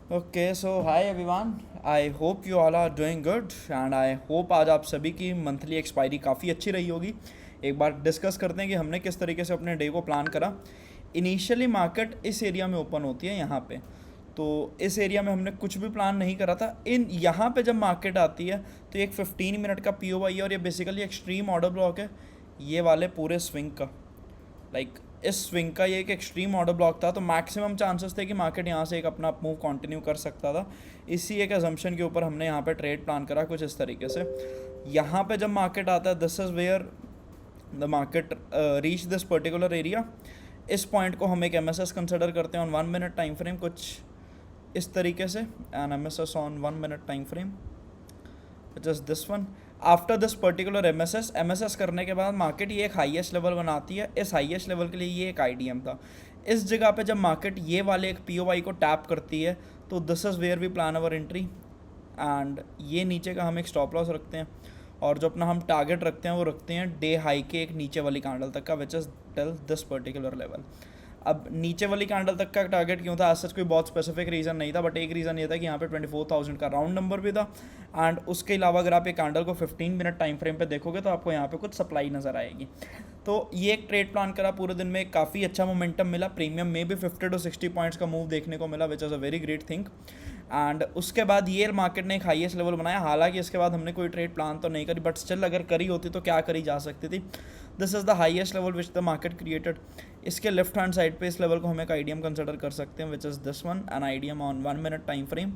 Okay so hi everyone. I hope you all are doing good and I hope आज आप सभी की monthly expiry काफ़ी अच्छी रही होगी। एक बार डिस्कस करते हैं कि हमने किस तरीके से अपने डे को प्लान करा। इनिशियली मार्केट इस एरिया में ओपन होती है यहाँ पे, तो इस एरिया में हमने कुछ भी प्लान नहीं करा था। इन यहाँ पे जब मार्केट आती है तो एक 15 मिनट का पीओवाई है और ये बेसिकली एक्सट्रीम ऑर्डर ब्लॉक है ये वाले पूरे स्विंग का। लाइक इस स्विंग का ये एक एक्सट्रीम ऑर्डर ब्लॉक था, तो मैक्सिमम चांसेस थे कि मार्केट यहाँ से एक अपना मूव कंटिन्यू कर सकता था। इसी एक एजम्पशन के ऊपर हमने यहाँ पे ट्रेड प्लान करा कुछ इस तरीके से। यहाँ पे जब मार्केट आता है this is where the market reach this particular area. इस पॉइंट को हम एक एम एस एस कंसिडर करते हैं ऑन 1 मिनट टाइम फ्रेम, कुछ इस तरीके से। An M S S on 1 minute time frame which is this one. After this particular M S S करने के बाद मार्केट ये एक हाईएस्ट लेवल बनाती है। इस हाईएस्ट लेवल के लिए ये एक आईडीएम था। इस जगह पे जब मार्केट ये वाले एक पीओवाई को टैप करती है तो this is where we plan our entry and ये नीचे का हम एक स्टॉप लॉस रखते हैं और जो अपना हम टारगेट रखते हैं वो रखते हैं डे हाई के एक नीचे वाली कैंडल तक का which is till this particular level. अब नीचे वाली कैंडल तक का टारगेट क्यों था, ऐसा कोई बहुत स्पेसिफिक रीज़न नहीं था, बट एक रीज़न ये था कि यहाँ पे 24,000 का राउंड नंबर भी था। एंड उसके अलावा अगर आप ये कैंडल को 15 मिनट टाइम फ्रेम पे देखोगे तो आपको यहाँ पे कुछ सप्लाई नज़र आएगी। तो ये एक ट्रेड प्लान करा, पूरे दिन में काफ़ी अच्छा मोमेंटम मिला, प्रीमियम में भी 50 to 60 पॉइंट्स का मूव देखने को मिला which is a very great thing. And उसके बाद ये मार्केट ने एक हाईएस्ट लेवल बनाया। हालांकि इसके बाद हमने कोई ट्रेड प्लान तो नहीं करी, बट स्टिल अगर करी होती तो क्या करी जा सकती थी। This is the highest level which the market created. इसके लेफ्ट हैंड साइड पे इस लेवल को हम एक आईडीएम कंसिडर कर सकते हैं which is this one, an IDM on 1 minute time frame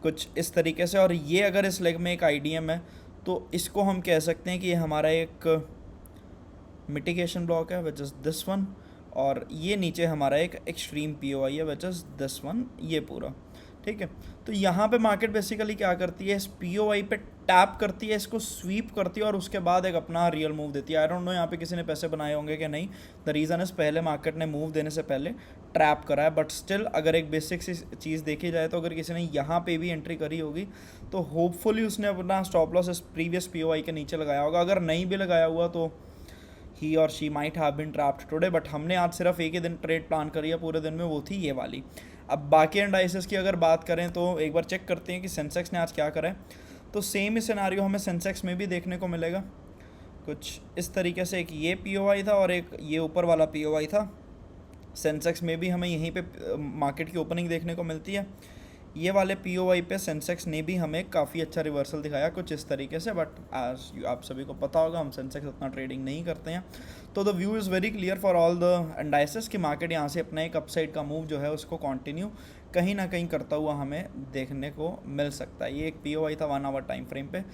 कुछ इस तरीके से। और ये अगर इस लेग में एक आईडीएम है तो इसको हम कह सकते हैं कि ये हमारा एक मिटिगेशन ब्लॉक है विच इज़ दिस वन, और ये नीचे हमारा एक एक्सट्रीम पीओआई है विच इज़ दिस वन, ये पूरा। ठीक है, तो यहाँ पे मार्केट बेसिकली क्या करती है, इस पीओआई पे टैप करती है, इसको स्वीप करती है और उसके बाद एक अपना रियल मूव देती है। आई डोंट नो यहाँ पे किसी ने पैसे बनाए होंगे कि नहीं। द रीज़न इज़ पहले मार्केट ने मूव देने से पहले ट्रैप करा है, बट स्टिल अगर एक बेसिक सी चीज़ देखी जाए तो अगर किसी ने यहाँ पे भी एंट्री करी होगी तो होपफुली उसने अपना स्टॉप लॉस इस प्रीवियस पीओआई के नीचे लगाया होगा। अगर नहीं भी लगाया हुआ तो ही और she might have been trapped today, but हमने आज सिर्फ एक ही दिन ट्रेड प्लान करी है पूरे दिन में, वो थी ये वाली। अब बाकी इंडाइसेस की अगर बात करें तो एक बार चेक करते हैं कि सेंसेक्स ने आज क्या करा है। तो सेम ही सिनारियो हमें सेंसेक्स में भी देखने को मिलेगा कुछ इस तरीके से। एक ये पीओआई था और एक ये ऊपर वाला पीओआई था। सेंसेक्स में भी हमें यहीं पे मार्केट की ओपनिंग देखने को मिलती है। ये वाले पीओवाई पे सेंसेक्स ने भी हमें काफ़ी अच्छा रिवर्सल दिखाया कुछ इस तरीके से, बट आज आप सभी को पता होगा हम सेंसेक्स उतना ट्रेडिंग नहीं करते हैं। तो the view is very clear for all the indices कि मार्केट यहाँ से अपना एक अपसाइड का मूव जो है उसको कंटिन्यू कहीं ना कहीं करता हुआ हमें देखने को मिल सकता है। ये एक पीओवाई था 1 आवर टाइम फ्रेम पे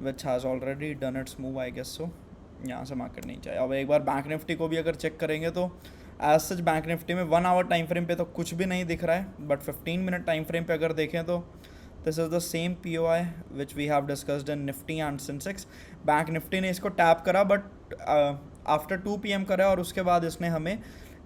which has already done its move I guess so. यहाँ से मार्केट नहीं चाहिए। अब एक बार बैंक निफ्टी को भी अगर चेक करेंगे तो एज सच बैंक निफ्टी में 1 आवर टाइम फ्रेम पे तो कुछ भी नहीं दिख रहा है, बट 15 मिनट टाइम फ्रेम पे अगर देखें तो this is the same P O I which we have discussed in Nifty and Sensex. Bank Nifty ने इसको टैप करा बट आफ्टर 2 PM करा और उसके बाद इसने हमें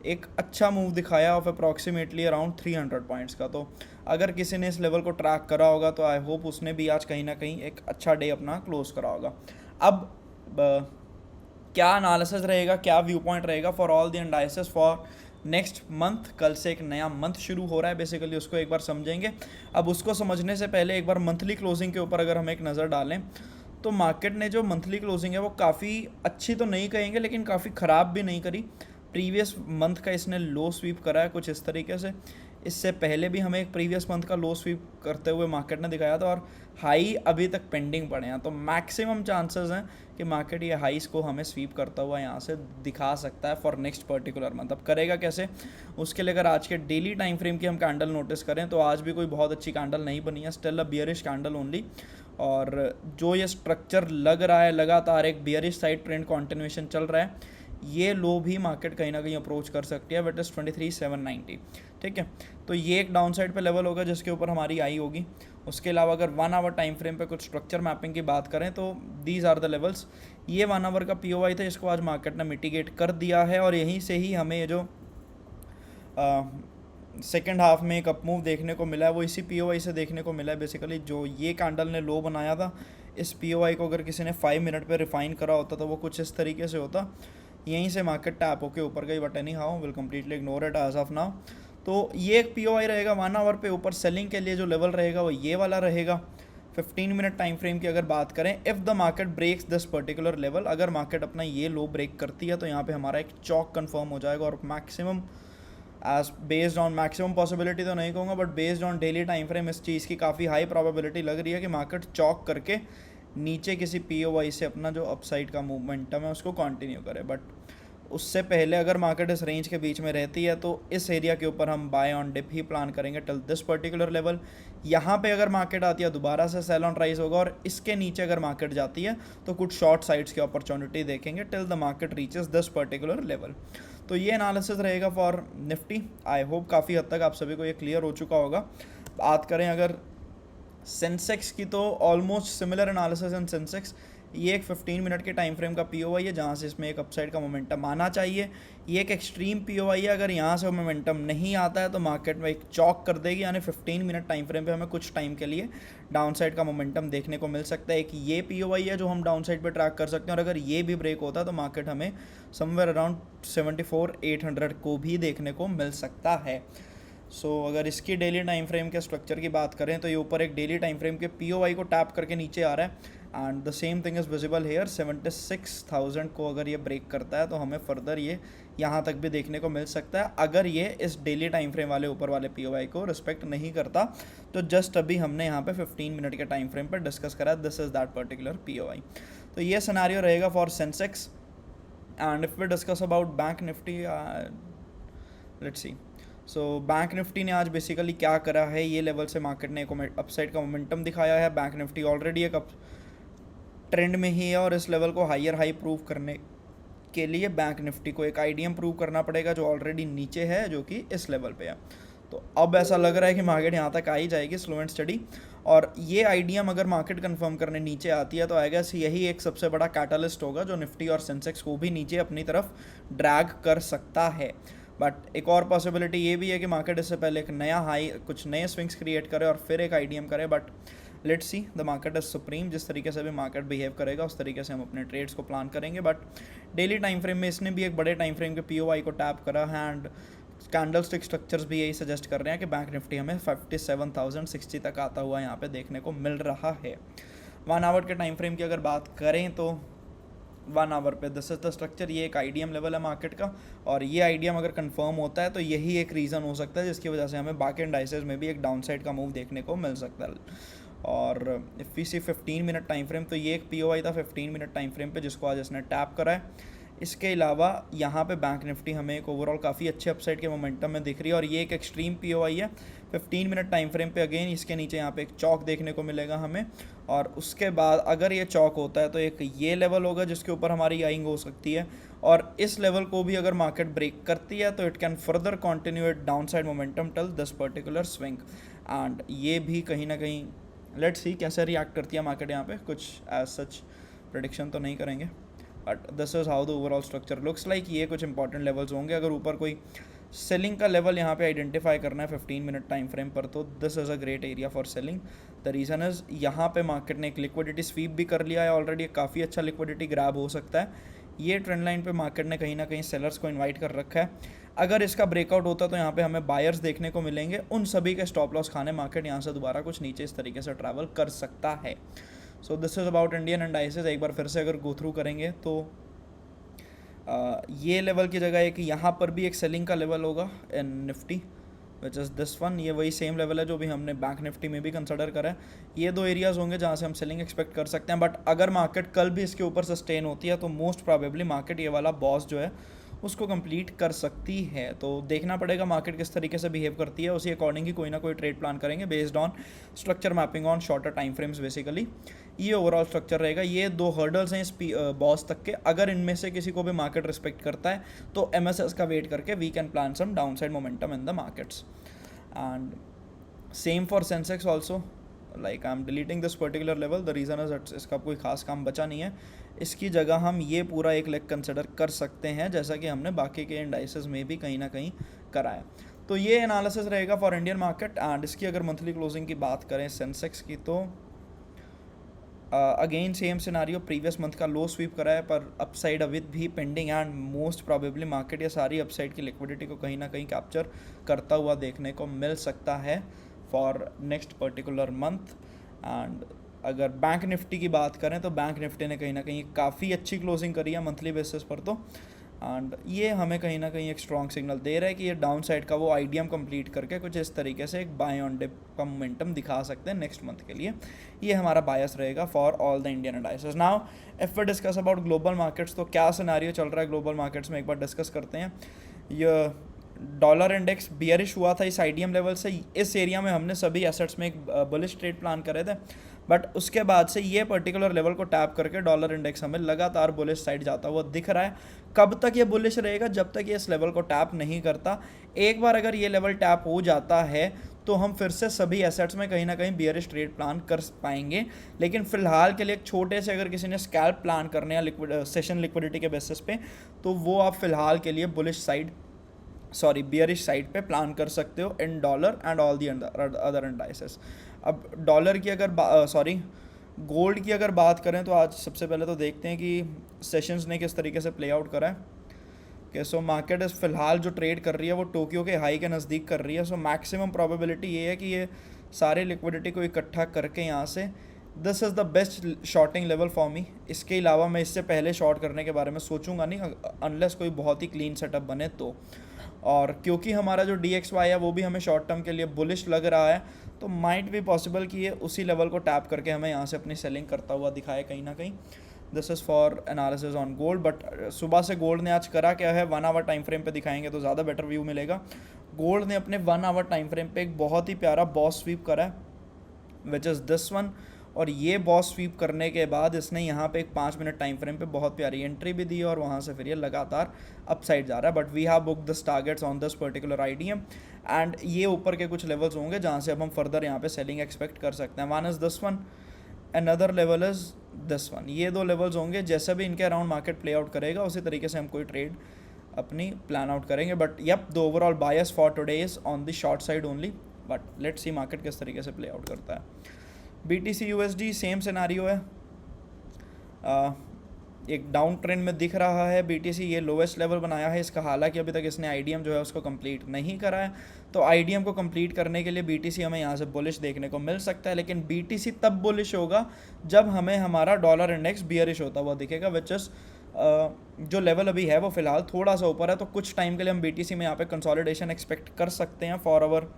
एक अच्छा मूव दिखाया ऑफ अप्रॉक्सीमेटली अराउंड 300 पॉइंट्स का। तो अगर किसी ने इस लेवल को ट्रैक करा होगा तो आई होप उसने भी आज कहीं ना कहीं एक अच्छा डे अपना क्लोज करा होगा। अब क्या एनालिसिस रहेगा, क्या व्यू पॉइंट रहेगा for all the indices for next month. कल से एक नया मंथ शुरू हो रहा है बेसिकली, उसको एक बार समझेंगे। अब उसको समझने से पहले एक बार मंथली क्लोजिंग के ऊपर अगर हम एक नज़र डालें तो मार्केट ने जो मंथली क्लोजिंग है वो काफ़ी अच्छी तो नहीं कहेंगे लेकिन काफ़ी ख़राब भी नहीं करी। प्रीवियस मंथ का इसने लो स्वीप करा है कुछ इस तरीके से। इससे पहले भी हमें एक प्रीवियस मंथ का लो स्वीप करते हुए मार्केट ने दिखाया था और हाई अभी तक पेंडिंग पड़े हैं। तो मैक्सिमम चांसेस हैं कि मार्केट ये हाईस को हमें स्वीप करता हुआ यहाँ से दिखा सकता है फॉर नेक्स्ट पर्टिकुलर मंथ। अब करेगा कैसे, उसके लिए अगर आज के डेली टाइम फ्रेम की हम कैंडल नोटिस करें तो आज भी कोई बहुत अच्छी कैंडल नहीं बनी है, still a bearish candle only. और जो ये स्ट्रक्चर लग रहा है लगातार एक बियरिश साइड ट्रेंड कॉन्टिन्यूएशन चल रहा है, ये लो भी मार्केट कहीं ना कहीं अप्रोच कर सकती है विट इज़ 23,790। ठीक है, तो ये एक डाउन साइड पे लेवल होगा जिसके ऊपर हमारी आई होगी। उसके अलावा अगर 1 आवर टाइम फ्रेम पे कुछ स्ट्रक्चर मैपिंग की बात करें तो दीज आर द लेवल्स। ये 1 आवर का पीओआई था, इसको आज मार्केट ने मिटिगेट कर दिया है और यहीं से ही हमें ये जो सेकेंड हाफ में एक अप मूव देखने को मिला है वो इसी पीओआई से देखने को मिला है। बेसिकली जो ये कैंडल ने लो बनाया था, इस पीओआई को अगर किसी ने 5 मिनट पे रिफाइन करा होता तो वो कुछ इस तरीके से होता। यहीं से मार्केट टैप होके ऊपर गई, but anyhow will completely ignore it as of now. तो ये एक POI रहेगा 1 आवर पे। ऊपर सेलिंग के लिए जो लेवल रहेगा वो ये वाला रहेगा। 15 मिनट टाइम फ्रेम की अगर बात करें, if the market breaks this particular level, अगर मार्केट अपना ये लो ब्रेक करती है तो यहाँ पे हमारा एक चॉक कंफर्म हो जाएगा। और maximum age based on, maximum possibility तो नहीं कहूँगा, but based on daily time frame इस चीज़ की काफ़ी हाई प्रोबेबिलिटी लग रही है कि मार्केट चॉक करके नीचे किसी POI से अपना जो अपसाइड का मूवमेंटम है उसको कंटिन्यू करे। बट उससे पहले अगर मार्केट इस रेंज के बीच में रहती है तो इस एरिया के ऊपर हम बाय ऑन डिप ही प्लान करेंगे टिल दिस पर्टिकुलर लेवल। यहाँ पे अगर मार्केट आती है दोबारा से सेल ऑन राइज होगा, और इसके नीचे अगर मार्केट जाती है तो कुछ शॉर्ट साइड्स की अपॉर्चुनिटी देखेंगे till the market reaches this particular level. तो ये एनालिसिस रहेगा फॉर निफ्टी। आई होप काफ़ी हद तक आप सभी को ये क्लियर हो चुका होगा। बात करें अगर सेंसेक्स की तो almost similar analysis in Sensex. ये एक 15 मिनट के टाइम फ्रेम का POI है जहाँ से इसमें एक अपसाइड का मोमेंटम आना चाहिए। ये एक एक्सट्रीम POI है, अगर यहाँ से मोमेंटम नहीं आता है तो मार्केट में एक चॉक कर देगी, यानी 15 मिनट टाइम फ्रेम पे हमें कुछ टाइम के लिए डाउनसाइड का मोमेंटम देखने को मिल सकता है। एक ये POI है जो हम डाउनसाइड पे ट्रैक कर सकते हैं, और अगर ये भी ब्रेक होता है तो मार्केट हमें समवेयर अराउंड 74,800 को भी देखने को मिल सकता है। अगर इसकी डेली टाइम फ्रेम के स्ट्रक्चर की बात करें तो ये ऊपर एक डेली टाइम फ्रेम के POI को टैप करके नीचे आ रहा है, and the same thing is visible here. 76,000 को अगर ये ब्रेक करता है तो हमें फर्दर ये यहाँ तक भी देखने को मिल सकता है, अगर ये इस डेली टाइम फ्रेम वाले ऊपर वाले POI को रिस्पेक्ट नहीं करता। तो जस्ट अभी हमने यहाँ पे 15 मिनट के टाइम फ्रेम पर डिस्कस करा, this is that particular POI। तो ये सिनेरियो रहेगा for Sensex. And if we discuss about bank Nifty, let's see. Bank Nifty ने आज बेसिकली क्या करा है, ये लेवल से मार्केट ने एक अपसाइड का मोमेंटम दिखाया है। बैंक निफ्टी ऑलरेडी एक ट्रेंड में ही है, और इस लेवल को हायर हाई प्रूव करने के लिए बैंक निफ्टी को एक IDM प्रूव करना पड़ेगा जो ऑलरेडी नीचे है, जो कि इस लेवल पे है। तो अब ऐसा लग रहा है कि मार्केट यहाँ तक आ ही जाएगी स्लो एंड स्टडी, और ये IDM अगर मार्केट कंफर्म करने नीचे आती है तो आई गेस यही एक सबसे बड़ा कैटलिस्ट होगा जो निफ्टी और सेंसेक्स को भी नीचे अपनी तरफ ड्रैग कर सकता है। बट एक और पॉसिबिलिटी ये भी है कि मार्केट इससे पहले एक नया हाई, कुछ नए स्विंग्स क्रिएट करे और फिर एक IDM करे। But let's C, the market is supreme. जिस तरीके से भी मार्केट बिहेव करेगा उस तरीके से हम अपने ट्रेड्स को प्लान करेंगे। बट डेली टाइम फ्रेम में इसने भी एक बड़े टाइम फ्रेम के POI को टैप करा है, एंड कैंडल स्टिक स्ट्रक्चर्स भी यही सजेस्ट कर रहे हैं कि बैंक निफ्टी हमें 57,060 तक आता हुआ यहाँ पे देखने को मिल रहा है। 1 आवर के टाइम फ्रेम की अगर बात करें तो 1 आवर पे दिस इज द स्ट्रक्चर। ये एक IDM लेवल है मार्केट का, और ये IDM अगर कंफर्म होता है तो यही एक रीज़न हो सकता है जिसकी वजह से हमें बाकी इंडाइसेस में भी एक डाउनसाइड का मूव देखने को मिल सकता है। और if we see 15 minute time frame, तो ये एक POI था 15 मिनट टाइम फ्रेम पे जिसको आज इसने टैप करा है। इसके अलावा यहाँ पे बैंक निफ्टी हमें एक ओवरऑल काफ़ी अच्छे अपसाइड के मोमेंटम में दिख रही है, और ये एक एक्सट्रीम POI है 15 मिनट टाइम फ्रेम पे। अगेन इसके नीचे यहाँ पे एक चौक देखने को मिलेगा हमें, और उसके बाद अगर ये चौक होता है तो एक ये लेवल होगा जिसके ऊपर हमारी आइंग हो सकती है, और इस लेवल को भी अगर मार्केट ब्रेक करती है तो it can further continue it downside momentum till this particular swing. And ये भी कहीं ना कहीं लेट्स सी कैसे रिएक्ट करती है मार्केट यहाँ पे, कुछ एज सच प्रेडिक्शन तो नहीं करेंगे, but this is how the overall structure looks like. ये कुछ इंपॉर्टेंट लेवल्स होंगे। अगर ऊपर कोई सेलिंग का लेवल यहाँ पे आइडेंटिफाई करना है 15 मिनट टाइम फ्रेम पर, तो this is a great area for selling. The reason is यहाँ पे मार्केट ने एक लिक्विडिटी स्वीप भी कर लिया है ऑलरेडी, काफ़ी अच्छा लिक्विडिटी ग्रैब हो सकता है। ये ट्रेंड लाइन पे मार्केट ने कहीं ना कहीं सेलर्स को इनवाइट कर रखा है। अगर इसका ब्रेकआउट होता तो यहाँ पे हमें बायर्स देखने को मिलेंगे, उन सभी के स्टॉप लॉस खाने मार्केट यहाँ से दोबारा कुछ नीचे इस तरीके से ट्रैवल कर सकता है। So this is about Indian indices. एक बार फिर से अगर गो थ्रू करेंगे तो ये लेवल की जगह है कि यहाँ पर भी एक सेलिंग का लेवल होगा in Nifty which is this one. ये वही सेम लेवल है जो भी हमने बैंक निफ्टी में भी कंसिडर करा है। ये दो एरियाज़ होंगे जहाँ से हम सेलिंग एक्सपेक्ट कर सकते हैं। बट अगर मार्केट कल भी इसके ऊपर सस्टेन होती है तो मोस्ट प्रोबेबली मार्केट ये वाला बॉस जो है उसको कंप्लीट कर सकती है। तो देखना पड़ेगा मार्केट किस तरीके से बिहेव करती है, उसी अकॉर्डिंग ही कोई ना कोई ट्रेड प्लान करेंगे based on structure mapping on shorter time frames. Basically ये ओवरऑल स्ट्रक्चर रहेगा। ये दो हर्डल्स हैं इस बॉस तक के, अगर इनमें से किसी को भी मार्केट रिस्पेक्ट करता है तो MSS का वेट करके we can plan some downside momentum in the markets. And same for Sensex also, like I am deleting this particular level. The reason is इसका कोई खास काम बचा नहीं है, इसकी जगह हम ये पूरा एक लेग कंसिडर कर सकते हैं जैसा कि हमने बाकी के इंडाइसेस में भी कहीं ना कहीं करा है। तो ये एनालिसिस रहेगा फॉर इंडियन मार्केट। एंड इसकी अगर मंथली क्लोजिंग की बात करें सेंसेक्स की, तो again same scenario, previous month का लो स्वीप करा है पर अपसाइड अभी भी पेंडिंग है एंड मोस्ट प्रॉबेबली मार्केट ये सारी अपसाइड की लिक्विडिटी को कहीं ना कहीं कैप्चर करता हुआ देखने को मिल सकता है for next particular month. And अगर बैंक निफ्टी की बात करें तो बैंक निफ्टी ने कहीं ना कहीं काफ़ी अच्छी क्लोजिंग करी है मंथली बेसिस पर तो, एंड ये हमें कहीं ना कहीं एक स्ट्रॉन्ग सिग्नल दे रहा है कि ये डाउन साइड का वो आईडीएम कंप्लीट करके कुछ इस तरीके से एक बाय ऑन डिप का मोमेंटम दिखा सकते हैं नेक्स्ट मंथ के लिए। ये हमारा बायस रहेगा for all the Indian analysis. Now if we discuss about global markets, तो क्या सिनेरियो चल रहा है ग्लोबल मार्केट्स में एक बार डिस्कस करते हैं। ये डॉलर इंडेक्स बियरिश हुआ था इस आईडीएम लेवल से, इस एरिया में हमने सभी एसेट्स में एक बुलिश ट्रेड प्लान करे थे, बट उसके बाद से ये पर्टिकुलर लेवल को टैप करके डॉलर इंडेक्स हमें लगातार बुलिश साइड जाता हुआ दिख रहा है। कब तक ये बुलिश रहेगा? जब तक ये इस लेवल को टैप नहीं करता। एक बार अगर ये लेवल टैप हो जाता है तो हम फिर से सभी एसेट्स में कहीं ना कहीं बियरिश ट्रेड प्लान कर पाएंगे, लेकिन फिलहाल के लिए एक छोटे से अगर किसी ने स्कैल्प प्लान करने या सेशन लिक्विडिटी के बेसिस पे, तो वो आप फिलहाल के लिए बुलिश साइड बियरिश साइड पे प्लान कर सकते हो in dollar and all the other indices. अब डॉलर की अगर गोल्ड की अगर बात करें तो आज सबसे पहले तो देखते हैं कि सेशंस ने किस तरीके से प्ले आउट करा है। कि सो मार्केट इस फिलहाल जो ट्रेड कर रही है वो टोक्यो के हाई के नज़दीक कर रही है। सो मैक्सिमम प्रोबेबिलिटी ये है कि ये सारे लिक्विडिटी को इकट्ठा करके यहाँ से this is the best shorting level for me. इसके अलावा मैं इससे पहले शॉर्ट करने के बारे में सोचूंगा नहीं अनलेस कोई बहुत ही क्लीन सेटअप बने तो। और क्योंकि हमारा जो DXY है वो भी हमें शॉर्ट टर्म के लिए बुलिश लग रहा है, तो माइट भी पॉसिबल कि ये उसी लेवल को टैप करके हमें यहाँ से अपनी सेलिंग करता हुआ दिखाए कहीं ना कहीं। This is for analysis on gold. But सुबह से गोल्ड ने आज करा क्या है, 1 आवर टाइम फ्रेम पे दिखाएंगे तो ज़्यादा बेटर व्यू मिलेगा। गोल्ड ने अपने 1 आवर टाइम फ्रेम पे एक बहुत ही प्यारा बॉस स्वीप करा है विच इज़ दिस वन, और ये बॉस स्वीप करने के बाद इसने यहाँ पे एक 5 मिनट टाइम फ्रेम पे बहुत प्यारी एंट्री भी दी और वहाँ से फिर ये लगातार अपसाइड जा रहा है। But we have book this targets on this particular IDM एंड ये ऊपर के कुछ लेवल्स होंगे जहाँ से अब हम फर्दर यहाँ पे सेलिंग एक्सपेक्ट कर सकते हैं। One is this one, another level is this one. ये दो लेवल्स होंगे, जैसे भी इनके अराउंड मार्केट प्ले आउट करेगा उसी तरीके से हम कोई ट्रेड अपनी प्लान आउट करेंगे। But yup, the overall bias for today is on the short side only, but let's see market किस तरीके से प्ले आउट करता है। BTC USD सेम सिनारियो है, एक डाउन ट्रेंड में दिख रहा है। BTC ये लोवेस्ट लेवल बनाया है इसका, हालांकि अभी तक इसने आईडीएम जो है उसको कंप्लीट नहीं करा है। तो आईडीएम को कंप्लीट करने के लिए BTC हमें यहाँ से बुलिश देखने को मिल सकता है, लेकिन BTC तब बुलिश होगा जब हमें हमारा डॉलर इंडेक्स बियरिश होता हुआ दिखेगा, विच इज़ जो लेवल अभी है वो फिलहाल थोड़ा सा ऊपर है। तो कुछ टाइम के लिए हम BTC में यहाँ पे कंसोलिडेशन एक्सपेक्ट कर सकते हैं for our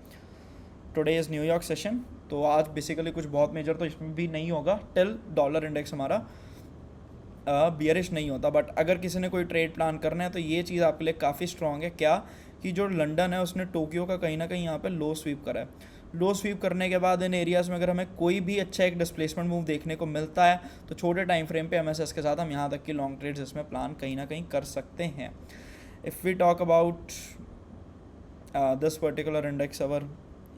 today is New York session. तो आज बेसिकली कुछ बहुत मेजर तो इसमें भी नहीं होगा टिल डॉलर इंडेक्स हमारा बियरिश नहीं होता। बट अगर किसी ने कोई ट्रेड प्लान करना है तो ये चीज़ आपके लिए काफ़ी स्ट्रॉन्ग है, क्या कि जो लंदन है उसने टोक्यो का कहीं ना कहीं यहाँ पे लो स्वीप करा है। लो स्वीप करने के बाद इन एरियाज़ में अगर हमें कोई भी अच्छा एक डिस्प्लेसमेंट मूव देखने को मिलता है तो छोटे टाइम फ्रेम पे MSS के साथ हम यहाँ तक की लॉन्ग ट्रेड्स इसमें प्लान कहीं ना कहीं कर सकते हैं। If we talk about this particular index our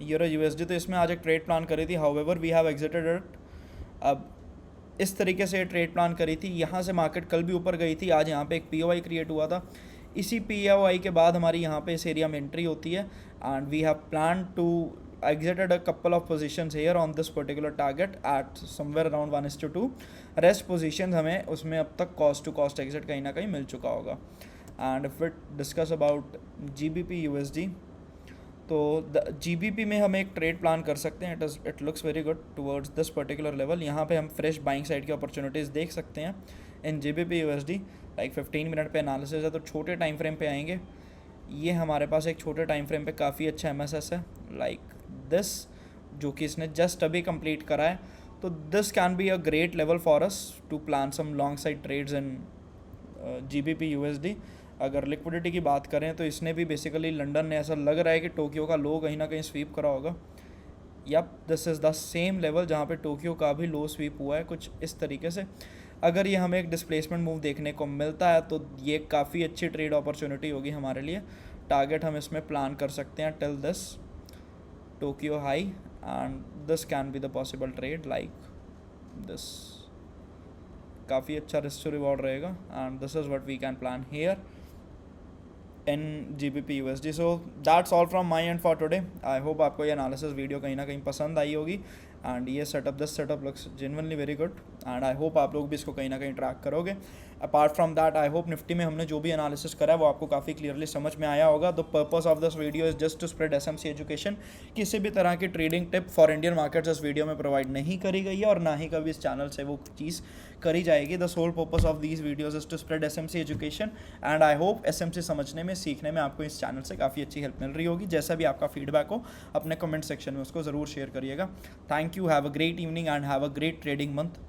euro USD, तो इसमें आज एक ट्रेड प्लान करी थी, however we have exited it. अब इस तरीके से ट्रेड प्लान करी थी, यहाँ से मार्केट कल भी ऊपर गई थी, आज यहाँ पे एक POI क्रिएट हुआ था। इसी POI के बाद हमारी यहाँ पे इस एरिया में एंट्री होती है and we have plan to exited a couple of positions here on this particular target at somewhere around 1:2. Rest positions हमें उसमें अब तक कॉस्ट टू कॉस्ट एग्जिट कहीं ना कहीं मिल चुका होगा। And if it discuss about GBP USD, तो GBP में हम एक ट्रेड प्लान कर सकते हैं। It looks very good towards this particular level. यहाँ पे हम फ्रेश बाइंग साइड की अपॉर्चुनिटीज़ देख सकते हैं इन GBP USD। लाइक 15 मिनट पे एनालिसिस है तो छोटे टाइम फ्रेम पे आएंगे। ये हमारे पास एक छोटे टाइम फ्रेम पे काफ़ी अच्छा MSS है लाइक दिस, जो कि इसने जस्ट अभी कंप्लीट करा है। तो this can be a great level for us to plan some long side trades in GBP USD। अगर लिक्विडिटी की बात करें तो इसने भी बेसिकली लंदन ने ऐसा लग रहा है कि टोक्यो का लो कहीं ना कहीं स्वीप करा होगा। Yup, this is the same level जहाँ पे टोक्यो का भी लो स्वीप हुआ है कुछ इस तरीके से। अगर ये हमें एक डिस्प्लेसमेंट मूव देखने को मिलता है तो ये काफ़ी अच्छी ट्रेड अपॉर्चुनिटी होगी हमारे लिए। टारगेट हम इसमें प्लान कर सकते हैं till this Tokyo high and this can be the possible trade like this. काफ़ी अच्छा रिस्क टू रिवॉर्ड रहेगा and this is what we can plan here in GBP USD। So that's all from my end for today. I hope आपको ये analysis video कहीं ना कहीं पसंद आई होगी एंड ये setup, this setup looks genuinely very good and I hope आप लोग भी इसको कहीं ना कहीं ट्रैक करोगे. Apart from that I hope Nifty में हमने जो भी एनालिसिस करा है वो आपको काफ़ी क्लियरली समझ में आया होगा. The purpose of this video is just to spread SMC education. किसी भी तरह की trading tip for Indian markets इस वीडियो में प्रोवाइड नहीं करी गई है और ना ही कभी इस चैनल से वो चीज़ करी जाएगी. The sole purpose of these videos is to spread SMC education and I hope SMC समझने में, सीखने में आपको इस चैनल से काफ़ी अच्छी हेल्प मिल रही होगी. जैसा भी आपका फीडबैक हो अपने कमेंट सेक्शन में उसको ज़रूर शेयर करिएगा. Thank you, have a great evening and have a great trading month.